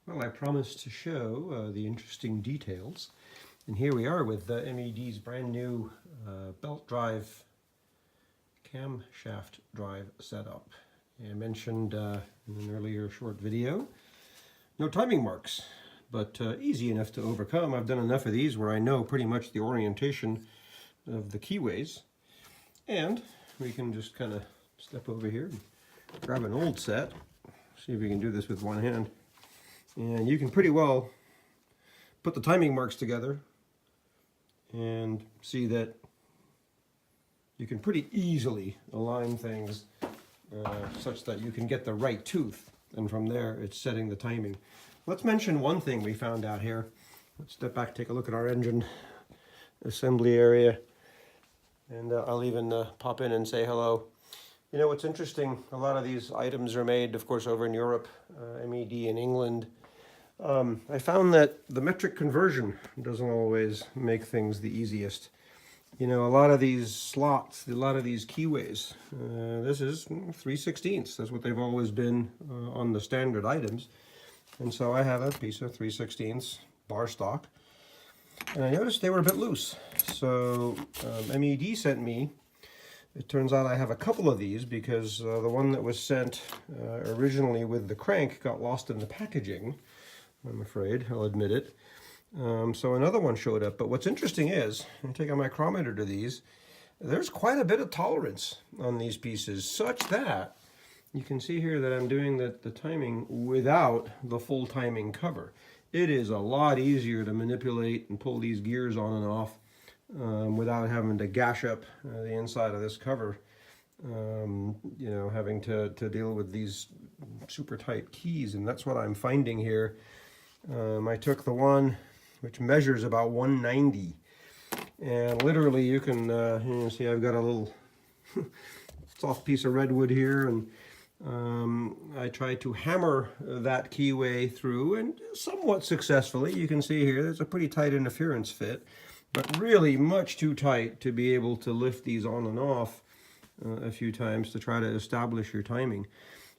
Well, I promised to show the interesting details, and here we are with MED's brand new belt drive camshaft drive setup. I mentioned in an earlier short video, no timing marks, but easy enough to overcome. I've done enough of these where I know pretty much the orientation of the keyways, and we can just kind of step over here and grab an old set, see if we can do this with one hand. And you can pretty well put the timing marks together and see that you can pretty easily align things such that you can get the right tooth, and from there it's setting the timing. Let's mention one thing we found out here. Let's step back, take a look at our engine assembly area, and I'll even pop in and say hello. You know what's interesting, a lot of these items are made, of course, over in Europe, MED in England. I found that the metric conversion doesn't always make things the easiest. You know, a lot of these slots, a lot of these keyways, this is 3/16. That's what they've always been on the standard items. And so I have a piece of 3/16 bar stock, and I noticed they were a bit loose. So MED sent me, it turns out I have a couple of these because the one that was sent originally with the crank got lost in the packaging, I'm afraid, I'll admit it. So another one showed up. But what's interesting is, I take a micrometer to these, there's quite a bit of tolerance on these pieces, such that you can see here that I'm doing the timing without the full timing cover. It is a lot easier to manipulate and pull these gears on and off without having to gash up the inside of this cover. You know, having to deal with these super tight keys, and that's what I'm finding here. I took the one which measures about 190, and literally you can see I've got a little soft piece of redwood here, and I tried to hammer that keyway through, and somewhat successfully. You can see here there's a pretty tight interference fit, but really much too tight to be able to lift these on and off a few times to try to establish your timing.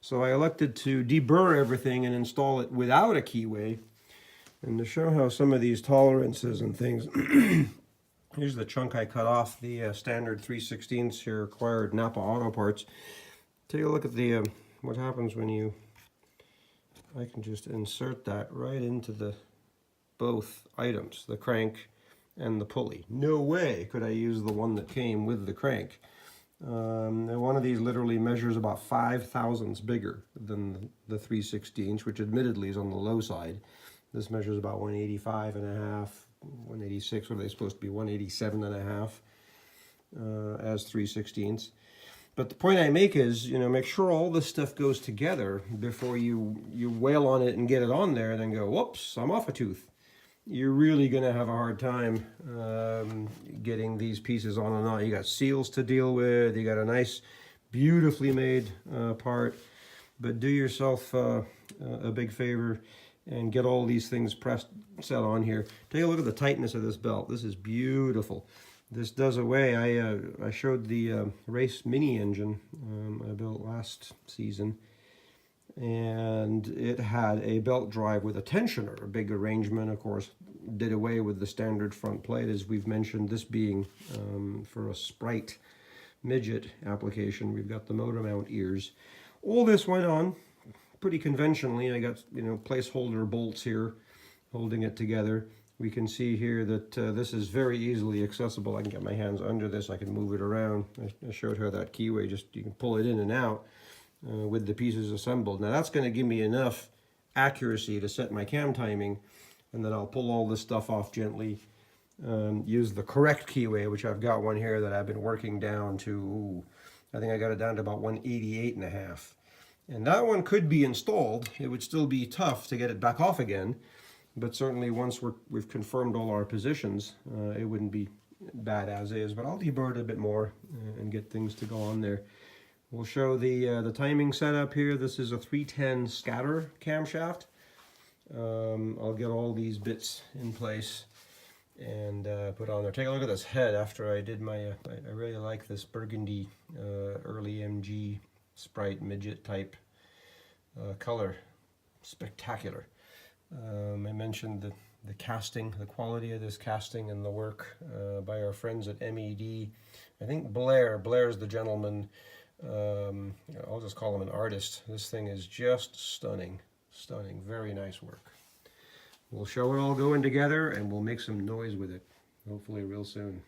So I elected to deburr everything and install it without a keyway. And to show how some of these tolerances and things, here's the chunk I cut off the standard 3/16 here, acquired Napa Auto Parts. Take a look at the what happens when you, I can just insert that right into the both items, the crank and the pulley. No way could I use the one that came with the crank. And one of these literally measures about 5 thousandths bigger than the 3/16, which admittedly is on the low side. This measures about 185 and a half, 186, what are they supposed to be, 187 and a half as 3/16. But the point I make is, you know, make sure all this stuff goes together before you wail on it and get it on there and then go, whoops, I'm off a tooth. You're really going to have a hard time getting these pieces on and on. You got seals to deal with, you got a nice, beautifully made part, but do yourself a big favor and get all these things set on here. Take a look at the tightness of this belt. This is beautiful. This does away. I showed the race mini engine I built last season, and it had a belt drive with a tensioner, a big arrangement, of course, did away with the standard front plate, as we've mentioned, this being for a Sprite midget application. We've got the motor mount ears. All this went on pretty conventionally. I got, you know, placeholder bolts here holding it together. We can see here that this is very easily accessible. I can get my hands under this, I can move it around. I showed her that keyway, just you can pull it in and out with the pieces assembled. Now that's going to give me enough accuracy to set my cam timing, and then I'll pull all this stuff off gently, use the correct keyway, which I've got one here that I've been working down to, I think I got it down to about 188 and a half. And that one could be installed. It would still be tough to get it back off again, but certainly once we've confirmed all our positions, it wouldn't be bad as is. But I'll deburr it a bit more and get things to go on there. We'll show the timing setup here. This is a 310 scatter camshaft. I'll get all these bits in place and put on there. Take a look at this head after I did my, I really like this burgundy early MG Sprite midget type color. Spectacular. I mentioned the casting, the quality of this casting and the work by our friends at MED. I think Blair's the gentleman. I'll just call him an artist. This thing is just stunning. Stunning. Very nice work. We'll show it all going together and we'll make some noise with it, hopefully real soon.